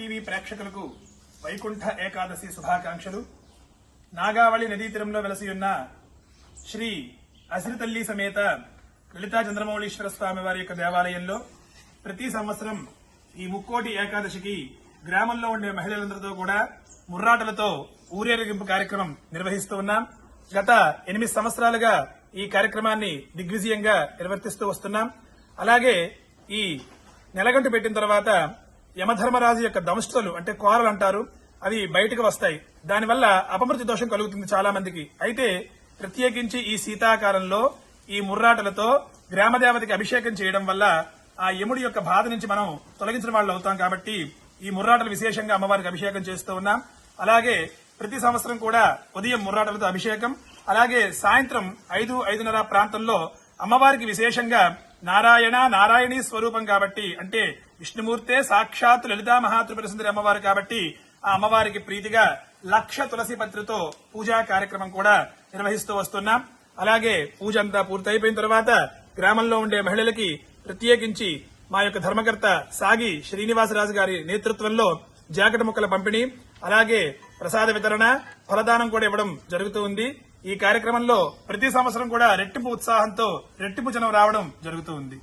TV ప్రేక్షకులకు వైకుంఠ ఏకాదశి శుభాకాంక్షలు. నాగావళి నదీ తీరంలో వెలసియున్న శ్రీ అసిరితల్లి సమేత లలితా చంద్రమౌళీశ్వర స్వామి వారి యొక్క దేవాలయంలో ప్రతి సంవత్సరం ఈ ముక్కోటి ఏకాదశికి గ్రామంలో ఉండే మహిళలందరితో కూడా ముర్రాటలతో ఊరేగింపు కార్యక్రమం నిర్వహిస్తూ ఉన్నాం. గత 8 సంవత్సరాలుగా ఈ కార్యక్రమాన్ని దిగ్విజయంగా నిర్వర్తిస్తూ వస్తున్నాం. అలాగే ఈ నెలగంటు పెట్టిన తర్వాత యమధర్మరాజు యొక్క దంష్టలు అంటే కోరలు అంటారు, అవి బయటకు వస్తాయి. దానివల్ల అపమృతి దోషం కలుగుతుంది చాలా మందికి. అయితే ప్రత్యేకించి ఈ శీతాకాలంలో ఈ ముర్రాటలతో గ్రామదేవతకి అభిషేకం చేయడం వల్ల ఆ యముడి యొక్క బాధ నుంచి మనం తొలగించిన వాళ్ళు అవుతాం. కాబట్టి ఈ ముర్రాటలు విశేషంగా అమ్మవారికి అభిషేకం చేస్తూ ఉన్నాం. అలాగే ప్రతి సంవత్సరం కూడా ఉదయం ముర్రాటలతో అభిషేకం, అలాగే సాయంత్రం 5-5:30 ప్రాంతంలో అమ్మవారికి విశేషంగా నారాయణీ స్వరూపం కాబట్టి, అంటే విష్ణుమూర్తే సాక్షాత్ లలితా మహాత్రిపుర సుందరి అమ్మవారు కాబట్టి ఆ అమ్మవారికి ప్రీతిగా 1,00,000 తులసి పత్రితో పూజా కార్యక్రమం కూడా నిర్వహిస్తూ వస్తున్నాం. అలాగే పూజ అంతా పూర్తయిపోయిన తర్వాత గ్రామంలో ఉండే మహిళలకి ప్రత్యేకించి మా యొక్క ధర్మకర్త సాగి శ్రీనివాసరాజు గారి నేతృత్వంలో జాకెట్ ముక్కల పంపిణీ, అలాగే ప్రసాద వితరణ, ఫలదానం కూడా ఇవ్వడం జరుగుతూ ఉంది. ఈ కార్యక్రమంలో ప్రతి సంవత్సరం కూడా రెట్టింపు ఉత్సాహంతో రెట్టింపు జనం రావడం జరుగుతూ ఉంది.